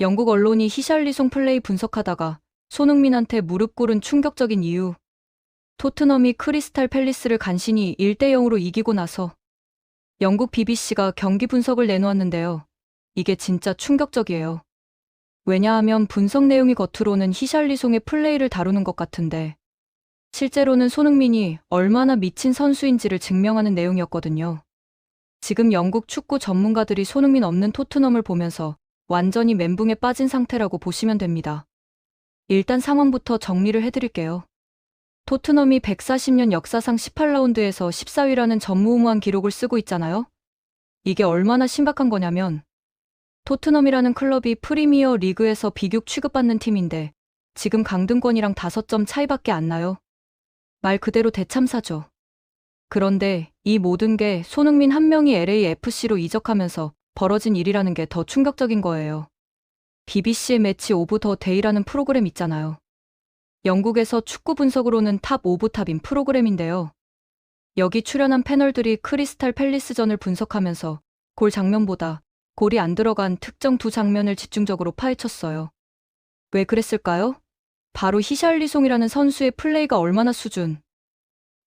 영국 언론이 히샬리송 플레이 분석하다가 손흥민한테 무릎 꿇은 충격적인 이유. 토트넘이 크리스탈 팰리스를 간신히 1대 0으로 이기고 나서 영국 BBC가 경기 분석을 내놓았는데요. 이게 진짜 충격적이에요. 왜냐하면 분석 내용이 겉으로는 히샬리송의 플레이를 다루는 것 같은데 실제로는 손흥민이 얼마나 미친 선수인지를 증명하는 내용이었거든요. 지금 영국 축구 전문가들이 손흥민 없는 토트넘을 보면서 완전히 멘붕에 빠진 상태라고 보시면 됩니다. 일단 상황부터 정리를 해드릴게요. 토트넘이 140년 역사상 18라운드에서 14위라는 전무후무한 기록을 쓰고 있잖아요. 이게 얼마나 심각한 거냐면 토트넘이라는 클럽이 프리미어 리그에서 비교 취급받는 팀인데 지금 강등권이랑 5점 차이밖에 안 나요. 말 그대로 대참사죠. 그런데 이 모든 게 손흥민 한 명이 LAFC로 이적하면서 벌어진 일이라는 게 더 충격적인 거예요. BBC의 매치 오브 더 데이라는 프로그램 있잖아요. 영국에서 축구 분석으로는 탑 오브 탑인 프로그램인데요. 여기 출연한 패널들이 크리스탈 팰리스전을 분석하면서 골 장면보다 골이 안 들어간 특정 두 장면을 집중적으로 파헤쳤어요. 왜 그랬을까요? 바로 히샬리송이라는 선수의 플레이가 얼마나 수준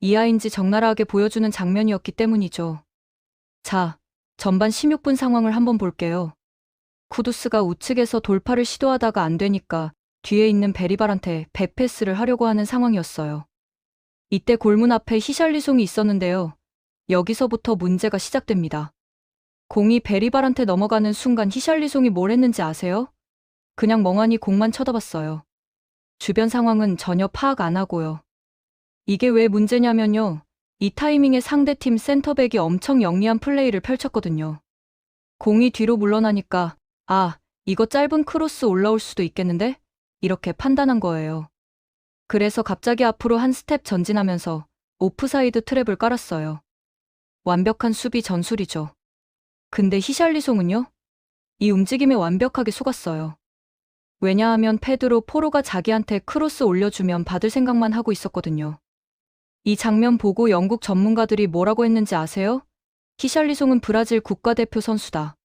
이하인지 적나라하게 보여주는 장면이었기 때문이죠. 자, 전반 16분 상황을 한번 볼게요. 쿠두스가 우측에서 돌파를 시도하다가 안 되니까 뒤에 있는 베리발한테 백패스를 하려고 하는 상황이었어요. 이때 골문 앞에 히샬리송이 있었는데요. 여기서부터 문제가 시작됩니다. 공이 베리발한테 넘어가는 순간 히샬리송이 뭘 했는지 아세요? 그냥 멍하니 공만 쳐다봤어요. 주변 상황은 전혀 파악 안 하고요. 이게 왜 문제냐면요. 이 타이밍에 상대팀 센터백이 엄청 영리한 플레이를 펼쳤거든요. 공이 뒤로 물러나니까 이거 짧은 크로스 올라올 수도 있겠는데? 이렇게 판단한 거예요. 그래서 갑자기 앞으로 한 스텝 전진하면서 오프사이드 트랩을 깔았어요. 완벽한 수비 전술이죠. 근데 히샬리송은요? 이 움직임에 완벽하게 속았어요. 왜냐하면 페드로 포로가 자기한테 크로스 올려주면 받을 생각만 하고 있었거든요. 이 장면 보고 영국 전문가들이 뭐라고 했는지 아세요? 히샬리송은 브라질 국가대표 선수다.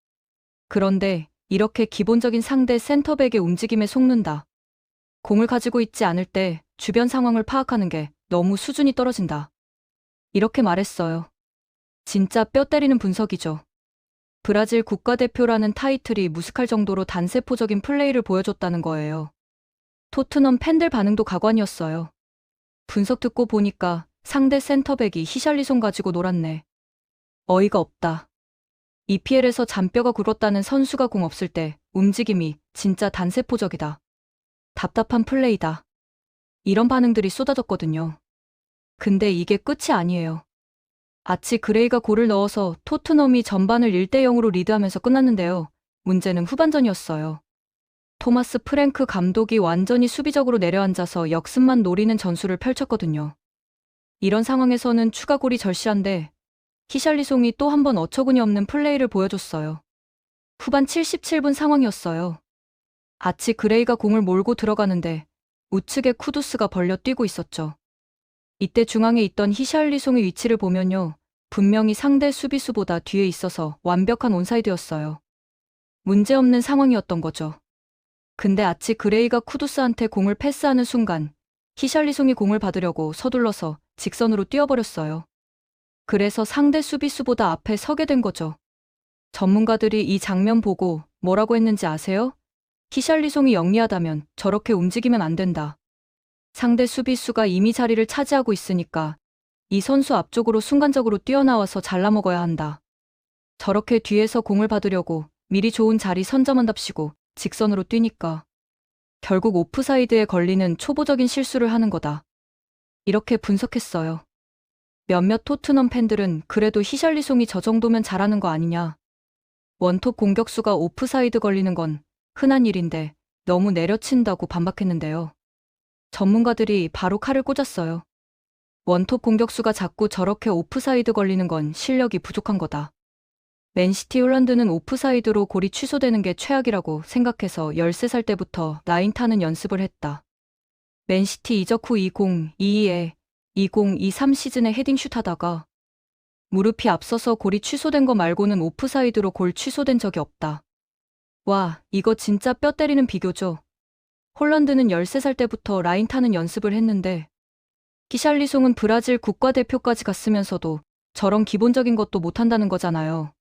그런데 이렇게 기본적인 상대 센터백의 움직임에 속는다. 공을 가지고 있지 않을 때 주변 상황을 파악하는 게 너무 수준이 떨어진다. 이렇게 말했어요. 진짜 뼈 때리는 분석이죠. 브라질 국가대표라는 타이틀이 무색할 정도로 단세포적인 플레이를 보여줬다는 거예요. 토트넘 팬들 반응도 가관이었어요. 분석 듣고 보니까 상대 센터백이 히샬리송 가지고 놀았네. 어이가 없다. EPL에서 잔뼈가 굵었다는 선수가 공 없을 때 움직임이 진짜 단세포적이다. 답답한 플레이다. 이런 반응들이 쏟아졌거든요. 근데 이게 끝이 아니에요. 아치 그레이가 골을 넣어서 토트넘이 전반을 1대 0으로 리드하면서 끝났는데요. 문제는 후반전이었어요. 토마스 프랭크 감독이 완전히 수비적으로 내려앉아서 역습만 노리는 전술을 펼쳤거든요. 이런 상황에서는 추가골이 절실한데 히샬리송이 또 한 번 어처구니 없는 플레이를 보여줬어요. 후반 77분 상황이었어요. 아치 그레이가 공을 몰고 들어가는데 우측에 쿠두스가 벌려 뛰고 있었죠. 이때 중앙에 있던 히샬리송의 위치를 보면요. 분명히 상대 수비수보다 뒤에 있어서 완벽한 온사이드였어요. 문제없는 상황이었던 거죠. 근데 아치 그레이가 쿠두스한테 공을 패스하는 순간 히샬리송이 공을 받으려고 서둘러서 직선으로 뛰어버렸어요. 그래서 상대 수비수보다 앞에 서게 된 거죠. 전문가들이 이 장면 보고 뭐라고 했는지 아세요? 히샬리송이 영리하다면 저렇게 움직이면 안 된다. 상대 수비수가 이미 자리를 차지하고 있으니까 이 선수 앞쪽으로 순간적으로 뛰어나와서 잘라먹어야 한다. 저렇게 뒤에서 공을 받으려고 미리 좋은 자리 선점한답시고 직선으로 뛰니까 결국 오프사이드에 걸리는 초보적인 실수를 하는 거다. 이렇게 분석했어요. 몇몇 토트넘 팬들은 그래도 히샬리송이 저 정도면 잘하는 거 아니냐. 원톱 공격수가 오프사이드 걸리는 건 흔한 일인데 너무 내려친다고 반박했는데요. 전문가들이 바로 칼을 꽂았어요. 원톱 공격수가 자꾸 저렇게 오프사이드 걸리는 건 실력이 부족한 거다. 맨시티 홀란드는 오프사이드로 골이 취소되는 게 최악이라고 생각해서 13살 때부터 라인 타는 연습을 했다. 맨시티 이적 후 2022에 2023 시즌에 헤딩슛 하다가 무릎이 앞서서 골이 취소된 거 말고는 오프사이드로 골 취소된 적이 없다. 와, 이거 진짜 뼈 때리는 비교죠. 홀란드는 13살 때부터 라인 타는 연습을 했는데 히샬리송은 브라질 국가대표까지 갔으면서도 저런 기본적인 것도 못한다는 거잖아요.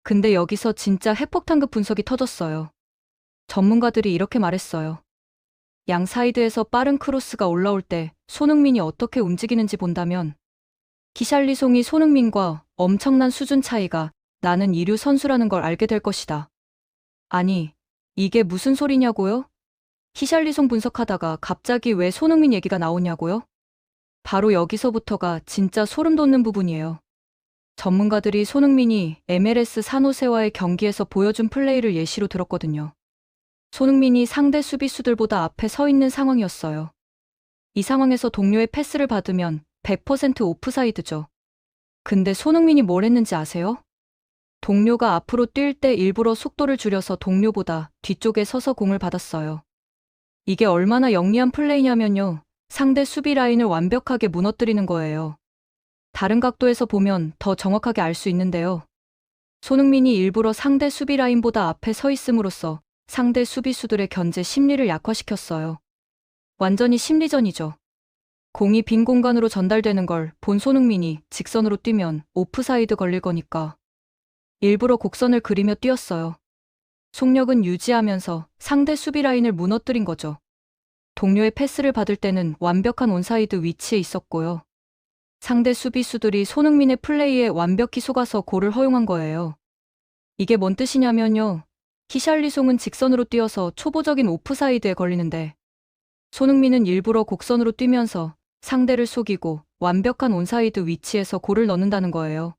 근데 여기서 진짜 핵폭탄급 분석이 터졌어요. 전문가들이 이렇게 말했어요. 양 사이드에서 빠른 크로스가 올라올 때 손흥민이 어떻게 움직이는지 본다면 히샬리송이 손흥민과 엄청난 수준 차이가 나는 이류 선수라는 걸 알게 될 것이다. 아니, 이게 무슨 소리냐고요? 히샬리송 분석하다가 갑자기 왜 손흥민 얘기가 나오냐고요? 바로 여기서부터가 진짜 소름 돋는 부분이에요. 전문가들이 손흥민이 MLS 산호세와의 경기에서 보여준 플레이를 예시로 들었거든요. 손흥민이 상대 수비수들보다 앞에 서 있는 상황이었어요. 이 상황에서 동료의 패스를 받으면 100% 오프사이드죠. 근데 손흥민이 뭘 했는지 아세요? 동료가 앞으로 뛸 때 일부러 속도를 줄여서 동료보다 뒤쪽에 서서 공을 받았어요. 이게 얼마나 영리한 플레이냐면요. 상대 수비 라인을 완벽하게 무너뜨리는 거예요. 다른 각도에서 보면 더 정확하게 알 수 있는데요. 손흥민이 일부러 상대 수비 라인보다 앞에 서 있음으로써 상대 수비수들의 견제 심리를 약화시켰어요. 완전히 심리전이죠. 공이 빈 공간으로 전달되는 걸 본 손흥민이 직선으로 뛰면 오프사이드 걸릴 거니까 일부러 곡선을 그리며 뛰었어요. 속력은 유지하면서 상대 수비 라인을 무너뜨린 거죠. 동료의 패스를 받을 때는 완벽한 온사이드 위치에 있었고요. 상대 수비수들이 손흥민의 플레이에 완벽히 속아서 골을 허용한 거예요. 이게 뭔 뜻이냐면요. 히샬리송은 직선으로 뛰어서 초보적인 오프사이드에 걸리는데 손흥민은 일부러 곡선으로 뛰면서 상대를 속이고 완벽한 온사이드 위치에서 골을 넣는다는 거예요.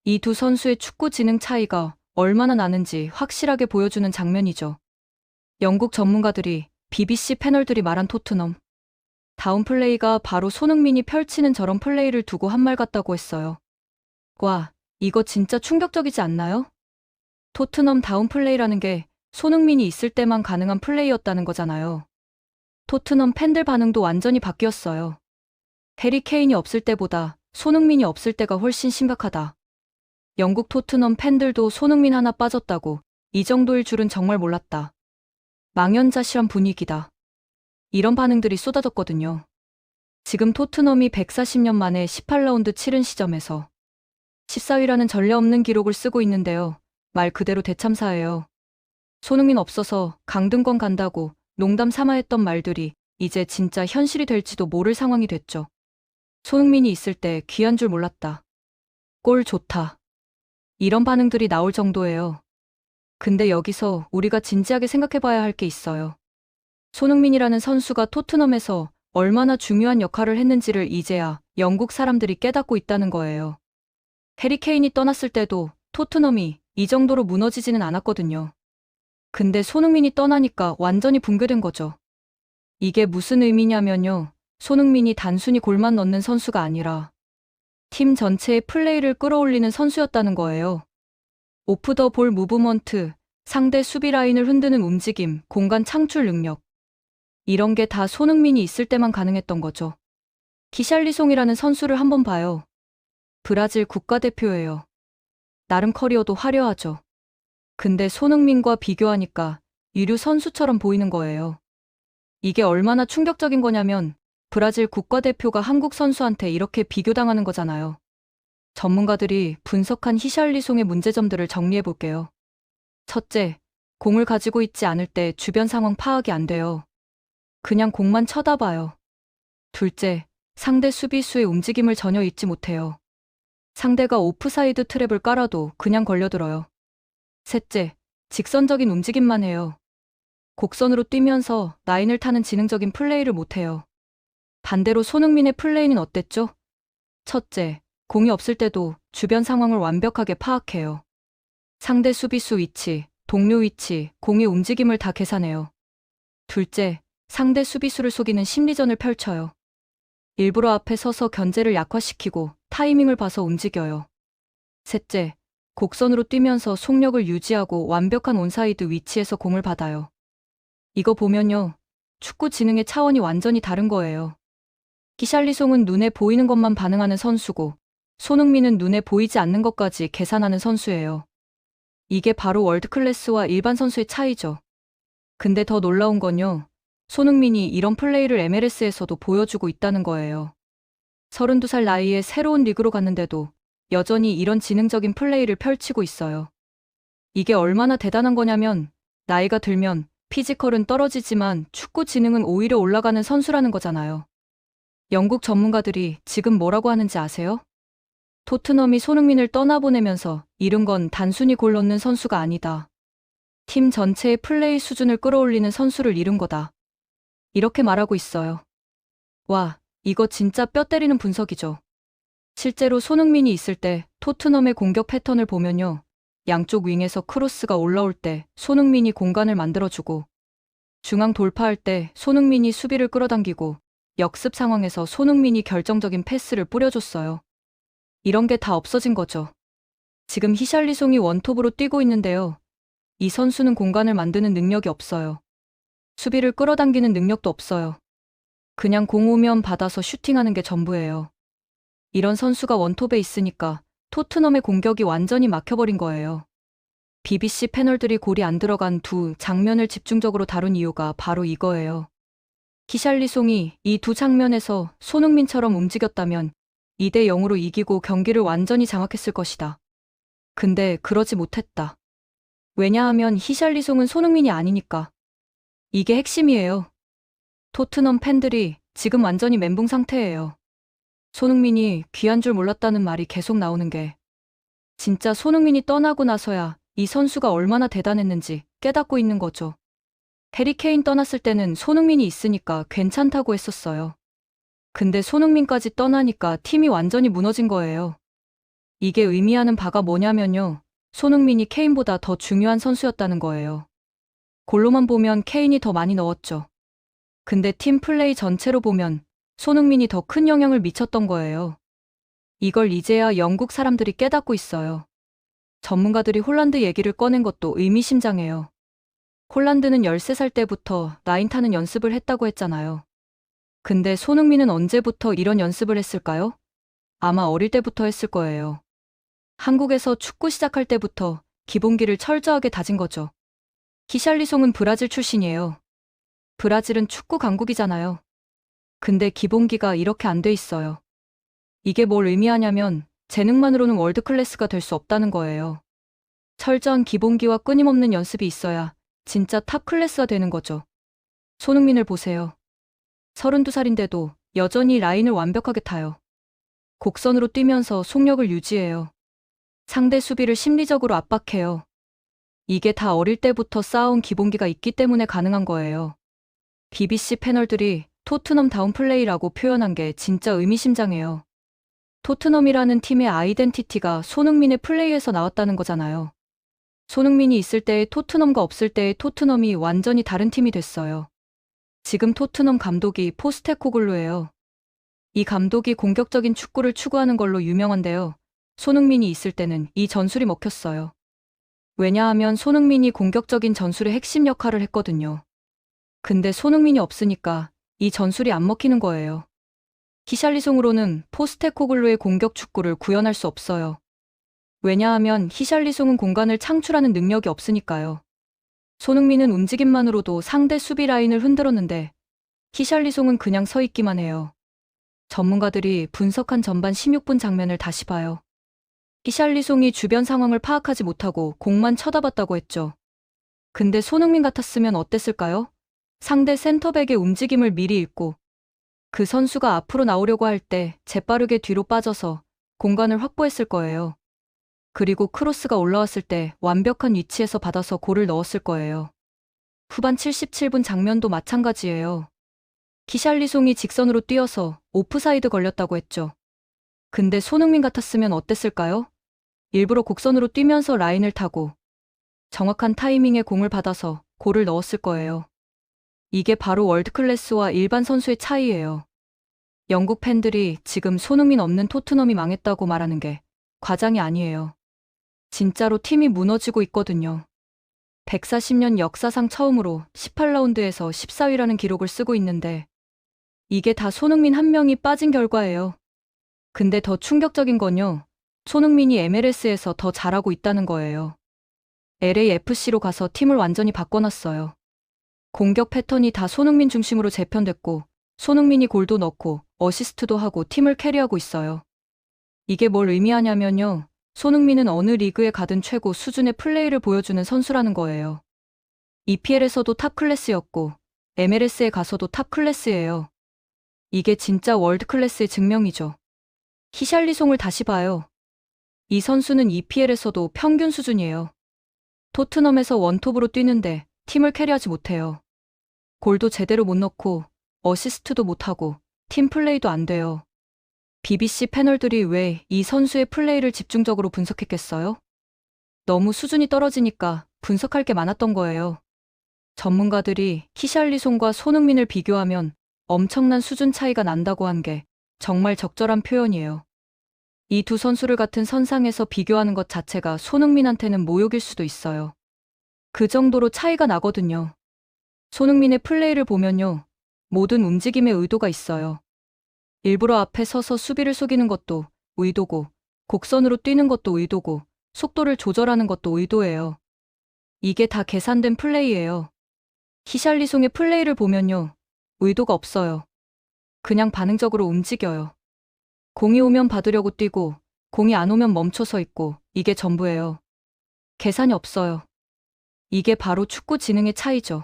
이 두 선수의 축구 지능 차이가 얼마나 나는지 확실하게 보여주는 장면이죠. 영국 전문가들이 BBC 패널들이 말한 토트넘. 다운 플레이가 바로 손흥민이 펼치는 저런 플레이를 두고 한 말 같다고 했어요. 와, 이거 진짜 충격적이지 않나요? 토트넘 다운 플레이라는 게 손흥민이 있을 때만 가능한 플레이였다는 거잖아요. 토트넘 팬들 반응도 완전히 바뀌었어요. 해리 케인이 없을 때보다 손흥민이 없을 때가 훨씬 심각하다. 영국 토트넘 팬들도 손흥민 하나 빠졌다고 이 정도일 줄은 정말 몰랐다. 망연자실한 분위기다. 이런 반응들이 쏟아졌거든요. 지금 토트넘이 140년 만에 18라운드 치른 시점에서 14위라는 전례 없는 기록을 쓰고 있는데요. 말 그대로 대참사예요. 손흥민 없어서 강등권 간다고 농담 삼아 했던 말들이 이제 진짜 현실이 될지도 모를 상황이 됐죠. 손흥민이 있을 때 귀한 줄 몰랐다. 골 좋다. 이런 반응들이 나올 정도예요. 근데 여기서 우리가 진지하게 생각해봐야 할 게 있어요. 손흥민이라는 선수가 토트넘에서 얼마나 중요한 역할을 했는지를 이제야 영국 사람들이 깨닫고 있다는 거예요. 해리 케인이 떠났을 때도 토트넘이 이 정도로 무너지지는 않았거든요. 근데 손흥민이 떠나니까 완전히 붕괴된 거죠. 이게 무슨 의미냐면요. 손흥민이 단순히 골만 넣는 선수가 아니라 팀 전체의 플레이를 끌어올리는 선수였다는 거예요. 오프 더 볼 무브먼트, 상대 수비 라인을 흔드는 움직임, 공간 창출 능력. 이런 게 다 손흥민이 있을 때만 가능했던 거죠. 히샬리송이라는 선수를 한번 봐요. 브라질 국가대표예요. 나름 커리어도 화려하죠. 근데 손흥민과 비교하니까 유료 선수처럼 보이는 거예요. 이게 얼마나 충격적인 거냐면 브라질 국가대표가 한국 선수한테 이렇게 비교당하는 거잖아요. 전문가들이 분석한 히샬리송의 문제점들을 정리해 볼게요. 첫째, 공을 가지고 있지 않을 때 주변 상황 파악이 안 돼요. 그냥 공만 쳐다봐요. 둘째, 상대 수비수의 움직임을 전혀 잊지 못해요. 상대가 오프사이드 트랩을 깔아도 그냥 걸려들어요. 셋째, 직선적인 움직임만 해요. 곡선으로 뛰면서 라인을 타는 지능적인 플레이를 못해요. 반대로 손흥민의 플레이는 어땠죠? 첫째, 공이 없을 때도 주변 상황을 완벽하게 파악해요. 상대 수비수 위치, 동료 위치, 공의 움직임을 다 계산해요. 둘째, 상대 수비수를 속이는 심리전을 펼쳐요. 일부러 앞에 서서 견제를 약화시키고 타이밍을 봐서 움직여요. 셋째, 곡선으로 뛰면서 속력을 유지하고 완벽한 온사이드 위치에서 공을 받아요. 이거 보면요. 축구 지능의 차원이 완전히 다른 거예요. 히샬리송은 눈에 보이는 것만 반응하는 선수고 손흥민은 눈에 보이지 않는 것까지 계산하는 선수예요. 이게 바로 월드클래스와 일반 선수의 차이죠. 근데 더 놀라운 건요. 손흥민이 이런 플레이를 MLS에서도 보여주고 있다는 거예요. 32살 나이에 새로운 리그로 갔는데도 여전히 이런 지능적인 플레이를 펼치고 있어요. 이게 얼마나 대단한 거냐면 나이가 들면 피지컬은 떨어지지만 축구 지능은 오히려 올라가는 선수라는 거잖아요. 영국 전문가들이 지금 뭐라고 하는지 아세요? 토트넘이 손흥민을 떠나보내면서 이룬 건 단순히 골 넣는 선수가 아니다. 팀 전체의 플레이 수준을 끌어올리는 선수를 이룬 거다. 이렇게 말하고 있어요. 와, 이거 진짜 뼈 때리는 분석이죠. 실제로 손흥민이 있을 때 토트넘의 공격 패턴을 보면요. 양쪽 윙에서 크로스가 올라올 때 손흥민이 공간을 만들어주고, 중앙 돌파할 때 손흥민이 수비를 끌어당기고, 역습 상황에서 손흥민이 결정적인 패스를 뿌려줬어요. 이런 게 다 없어진 거죠. 지금 히샬리송이 원톱으로 뛰고 있는데요. 이 선수는 공간을 만드는 능력이 없어요. 수비를 끌어당기는 능력도 없어요. 그냥 공 오면 받아서 슈팅하는 게 전부예요. 이런 선수가 원톱에 있으니까 토트넘의 공격이 완전히 막혀버린 거예요. BBC 패널들이 골이 안 들어간 두 장면을 집중적으로 다룬 이유가 바로 이거예요. 히샬리송이 이 두 장면에서 손흥민처럼 움직였다면 2대 0으로 이기고 경기를 완전히 장악했을 것이다. 근데 그러지 못했다. 왜냐하면 히샬리송은 손흥민이 아니니까. 이게 핵심이에요. 토트넘 팬들이 지금 완전히 멘붕 상태예요. 손흥민이 귀한 줄 몰랐다는 말이 계속 나오는 게 진짜 손흥민이 떠나고 나서야 이 선수가 얼마나 대단했는지 깨닫고 있는 거죠. 해리 케인 떠났을 때는 손흥민이 있으니까 괜찮다고 했었어요. 근데 손흥민까지 떠나니까 팀이 완전히 무너진 거예요. 이게 의미하는 바가 뭐냐면요. 손흥민이 케인보다 더 중요한 선수였다는 거예요. 골로만 보면 케인이 더 많이 넣었죠. 근데 팀 플레이 전체로 보면 손흥민이 더 큰 영향을 미쳤던 거예요. 이걸 이제야 영국 사람들이 깨닫고 있어요. 전문가들이 홀란드 얘기를 꺼낸 것도 의미심장해요. 홀란드는 13살 때부터 라인 타는 연습을 했다고 했잖아요. 근데 손흥민은 언제부터 이런 연습을 했을까요? 아마 어릴 때부터 했을 거예요. 한국에서 축구 시작할 때부터 기본기를 철저하게 다진 거죠. 히샬리송은 브라질 출신이에요. 브라질은 축구 강국이잖아요. 근데 기본기가 이렇게 안 돼 있어요. 이게 뭘 의미하냐면 재능만으로는 월드클래스가 될 수 없다는 거예요. 철저한 기본기와 끊임없는 연습이 있어야 진짜 탑 클래스가 되는 거죠. 손흥민을 보세요. 32살인데도 여전히 라인을 완벽하게 타요. 곡선으로 뛰면서 속력을 유지해요. 상대 수비를 심리적으로 압박해요. 이게 다 어릴 때부터 쌓아온 기본기가 있기 때문에 가능한 거예요. BBC 패널들이 토트넘 다운 플레이라고 표현한 게 진짜 의미심장해요. 토트넘이라는 팀의 아이덴티티가 손흥민의 플레이에서 나왔다는 거잖아요. 손흥민이 있을 때의 토트넘과 없을 때의 토트넘이 완전히 다른 팀이 됐어요. 지금 토트넘 감독이 포스테코글루예요. 이 감독이 공격적인 축구를 추구하는 걸로 유명한데요. 손흥민이 있을 때는 이 전술이 먹혔어요. 왜냐하면 손흥민이 공격적인 전술의 핵심 역할을 했거든요. 근데 손흥민이 없으니까 이 전술이 안 먹히는 거예요. 히샬리송으로는 포스테코글루의 공격 축구를 구현할 수 없어요. 왜냐하면 히샬리송은 공간을 창출하는 능력이 없으니까요. 손흥민은 움직임만으로도 상대 수비 라인을 흔들었는데 히샬리송은 그냥 서 있기만 해요. 전문가들이 분석한 전반 16분 장면을 다시 봐요. 히샬리송이 주변 상황을 파악하지 못하고 공만 쳐다봤다고 했죠. 근데 손흥민 같았으면 어땠을까요? 상대 센터백의 움직임을 미리 읽고 그 선수가 앞으로 나오려고 할 때 재빠르게 뒤로 빠져서 공간을 확보했을 거예요. 그리고 크로스가 올라왔을 때 완벽한 위치에서 받아서 골을 넣었을 거예요. 후반 77분 장면도 마찬가지예요. 히샬리송이 직선으로 뛰어서 오프사이드 걸렸다고 했죠. 근데 손흥민 같았으면 어땠을까요? 일부러 곡선으로 뛰면서 라인을 타고 정확한 타이밍에 공을 받아서 골을 넣었을 거예요. 이게 바로 월드클래스와 일반 선수의 차이예요. 영국 팬들이 지금 손흥민 없는 토트넘이 망했다고 말하는 게 과장이 아니에요. 진짜로 팀이 무너지고 있거든요. 140년 역사상 처음으로 18라운드에서 14위라는 기록을 쓰고 있는데 이게 다 손흥민 한 명이 빠진 결과예요. 근데 더 충격적인 건요. 손흥민이 MLS에서 더 잘하고 있다는 거예요. LAFC로 가서 팀을 완전히 바꿔놨어요. 공격 패턴이 다 손흥민 중심으로 재편됐고, 손흥민이 골도 넣고 어시스트도 하고 팀을 캐리하고 있어요. 이게 뭘 의미하냐면요. 손흥민은 어느 리그에 가든 최고 수준의 플레이를 보여주는 선수라는 거예요. EPL에서도 탑 클래스였고, MLS에 가서도 탑 클래스예요. 이게 진짜 월드 클래스의 증명이죠. 히샬리송을 다시 봐요. 이 선수는 EPL에서도 평균 수준이에요. 토트넘에서 원톱으로 뛰는데 팀을 캐리하지 못해요. 골도 제대로 못 넣고 어시스트도 못하고 팀 플레이도 안 돼요. BBC 패널들이 왜 이 선수의 플레이를 집중적으로 분석했겠어요? 너무 수준이 떨어지니까 분석할 게 많았던 거예요. 전문가들이 히샬리송과 손흥민을 비교하면 엄청난 수준 차이가 난다고 한 게 정말 적절한 표현이에요. 이 두 선수를 같은 선상에서 비교하는 것 자체가 손흥민한테는 모욕일 수도 있어요. 그 정도로 차이가 나거든요. 손흥민의 플레이를 보면요. 모든 움직임에 의도가 있어요. 일부러 앞에 서서 수비를 속이는 것도 의도고, 곡선으로 뛰는 것도 의도고, 속도를 조절하는 것도 의도예요. 이게 다 계산된 플레이예요. 히샬리송의 플레이를 보면요. 의도가 없어요. 그냥 반응적으로 움직여요. 공이 오면 받으려고 뛰고, 공이 안 오면 멈춰 서 있고, 이게 전부예요. 계산이 없어요. 이게 바로 축구 지능의 차이죠.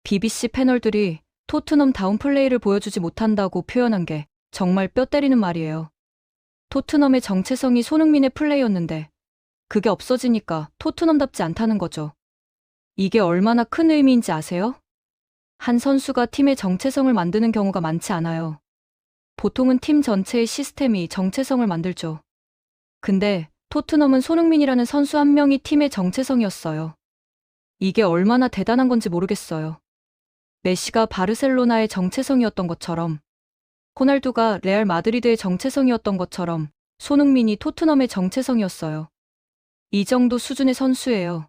BBC 패널들이 토트넘 다운 플레이를 보여주지 못한다고 표현한 게 정말 뼈 때리는 말이에요. 토트넘의 정체성이 손흥민의 플레이였는데 그게 없어지니까 토트넘답지 않다는 거죠. 이게 얼마나 큰 의미인지 아세요? 한 선수가 팀의 정체성을 만드는 경우가 많지 않아요. 보통은 팀 전체의 시스템이 정체성을 만들죠. 근데 토트넘은 손흥민이라는 선수 한 명이 팀의 정체성이었어요. 이게 얼마나 대단한 건지 모르겠어요. 메시가 바르셀로나의 정체성이었던 것처럼, 호날두가 레알 마드리드의 정체성이었던 것처럼 손흥민이 토트넘의 정체성이었어요. 이 정도 수준의 선수예요.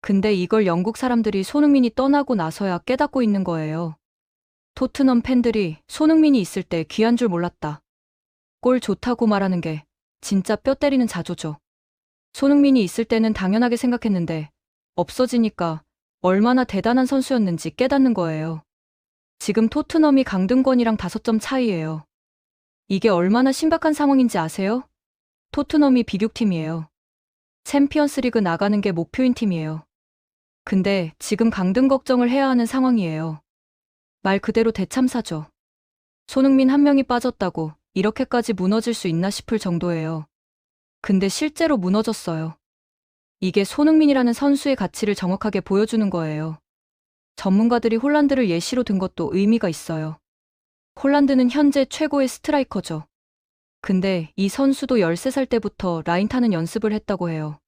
근데 이걸 영국 사람들이 손흥민이 떠나고 나서야 깨닫고 있는 거예요. 토트넘 팬들이 손흥민이 있을 때 귀한 줄 몰랐다. 골 좋다고 말하는 게 진짜 뼈 때리는 자조죠. 손흥민이 있을 때는 당연하게 생각했는데 없어지니까 얼마나 대단한 선수였는지 깨닫는 거예요. 지금 토트넘이 강등권이랑 5점 차이예요. 이게 얼마나 심각한 상황인지 아세요? 토트넘이 비극팀이에요. 챔피언스리그 나가는 게 목표인 팀이에요. 근데 지금 강등 걱정을 해야 하는 상황이에요. 말 그대로 대참사죠. 손흥민 한 명이 빠졌다고 이렇게까지 무너질 수 있나 싶을 정도예요. 근데 실제로 무너졌어요. 이게 손흥민이라는 선수의 가치를 정확하게 보여주는 거예요. 전문가들이 홀란드를 예시로 든 것도 의미가 있어요. 홀란드는 현재 최고의 스트라이커죠. 근데 이 선수도 13살 때부터 라인 타는 연습을 했다고 해요.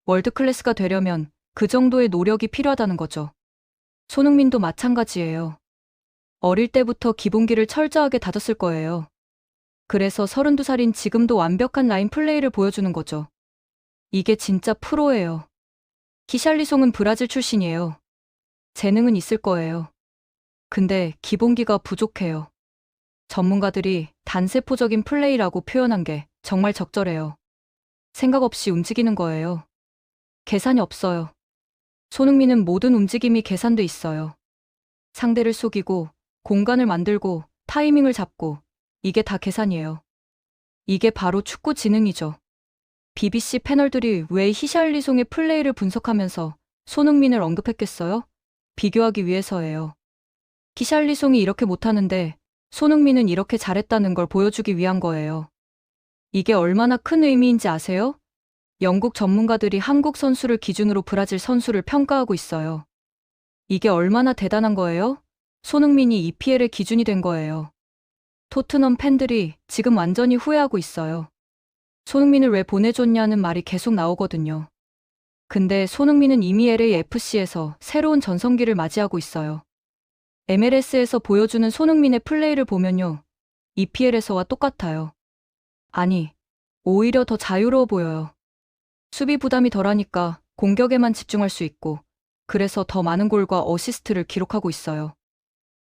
월드클래스가 되려면 그 정도의 노력이 필요하다는 거죠. 손흥민도 마찬가지예요. 어릴 때부터 기본기를 철저하게 다졌을 거예요. 그래서 32살인 지금도 완벽한 라인 플레이를 보여주는 거죠. 이게 진짜 프로예요. 히샬리송은 브라질 출신이에요. 재능은 있을 거예요. 근데 기본기가 부족해요. 전문가들이 단세포적인 플레이라고 표현한 게 정말 적절해요. 생각 없이 움직이는 거예요. 계산이 없어요. 손흥민은 모든 움직임이 계산돼 있어요. 상대를 속이고, 공간을 만들고, 타이밍을 잡고, 이게 다 계산이에요. 이게 바로 축구 지능이죠. BBC 패널들이 왜 히샬리송의 플레이를 분석하면서 손흥민을 언급했겠어요? 비교하기 위해서예요. 히샬리송이 이렇게 못하는데 손흥민은 이렇게 잘했다는 걸 보여주기 위한 거예요. 이게 얼마나 큰 의미인지 아세요? 영국 전문가들이 한국 선수를 기준으로 브라질 선수를 평가하고 있어요. 이게 얼마나 대단한 거예요? 손흥민이 EPL의 기준이 된 거예요. 토트넘 팬들이 지금 완전히 후회하고 있어요. 손흥민을 왜 보내줬냐는 말이 계속 나오거든요. 근데 손흥민은 이미 LAFC에서 새로운 전성기를 맞이하고 있어요. MLS에서 보여주는 손흥민의 플레이를 보면요. EPL에서와 똑같아요. 아니, 오히려 더 자유로워 보여요. 수비 부담이 덜하니까 공격에만 집중할 수 있고, 그래서 더 많은 골과 어시스트를 기록하고 있어요.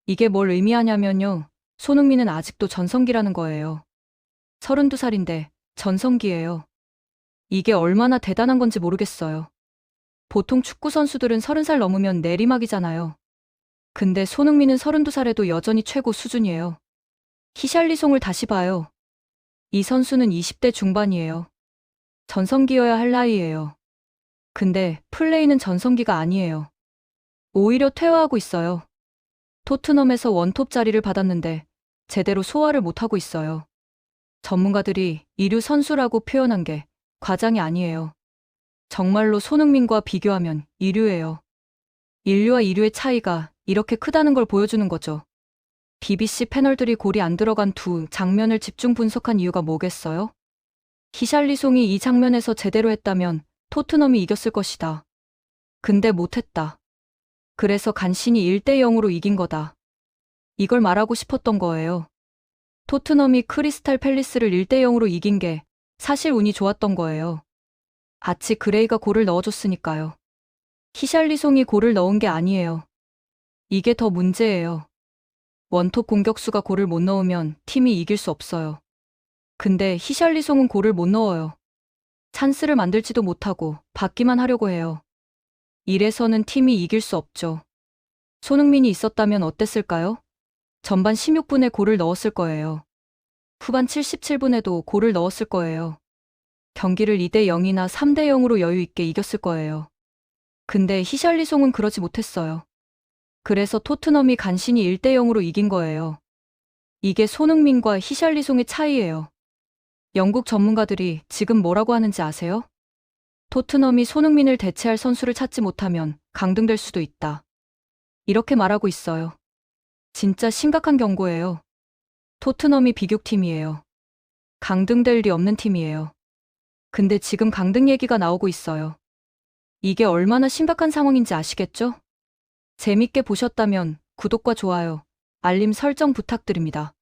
이게 뭘 의미하냐면요. 손흥민은 아직도 전성기라는 거예요. 32살인데 전성기예요. 이게 얼마나 대단한 건지 모르겠어요. 보통 축구 선수들은 30살 넘으면 내리막이잖아요. 근데 손흥민은 32살에도 여전히 최고 수준이에요. 히샬리송을 다시 봐요. 이 선수는 20대 중반이에요. 전성기여야 할 나이예요. 근데 플레이는 전성기가 아니에요. 오히려 퇴화하고 있어요. 토트넘에서 원톱 자리를 받았는데 제대로 소화를 못하고 있어요. 전문가들이 이류 선수라고 표현한 게 과장이 아니에요. 정말로 손흥민과 비교하면 이류예요. 인류와 이류의 차이가 이렇게 크다는 걸 보여주는 거죠. BBC 패널들이 골이 안 들어간 두 장면을 집중 분석한 이유가 뭐겠어요? 히샬리송이 이 장면에서 제대로 했다면 토트넘이 이겼을 것이다. 근데 못했다. 그래서 간신히 1대 0으로 이긴 거다. 이걸 말하고 싶었던 거예요. 토트넘이 크리스탈 팰리스를 1대 0으로 이긴 게 사실 운이 좋았던 거예요. 아치 그레이가 골을 넣어줬으니까요. 히샬리송이 골을 넣은 게 아니에요. 이게 더 문제예요. 원톱 공격수가 골을 못 넣으면 팀이 이길 수 없어요. 근데 히샬리송은 골을 못 넣어요. 찬스를 만들지도 못하고 받기만 하려고 해요. 이래서는 팀이 이길 수 없죠. 손흥민이 있었다면 어땠을까요? 전반 16분에 골을 넣었을 거예요. 후반 77분에도 골을 넣었을 거예요. 경기를 2대 0이나 3대 0으로 여유 있게 이겼을 거예요. 근데 히샬리송은 그러지 못했어요. 그래서 토트넘이 간신히 1대 0으로 이긴 거예요. 이게 손흥민과 히샬리송의 차이예요. 영국 전문가들이 지금 뭐라고 하는지 아세요? 토트넘이 손흥민을 대체할 선수를 찾지 못하면 강등될 수도 있다. 이렇게 말하고 있어요. 진짜 심각한 경고예요. 토트넘이 비극팀이에요. 강등될 리 없는 팀이에요. 근데 지금 강등 얘기가 나오고 있어요. 이게 얼마나 심각한 상황인지 아시겠죠? 재밌게 보셨다면 구독과 좋아요, 알림 설정 부탁드립니다.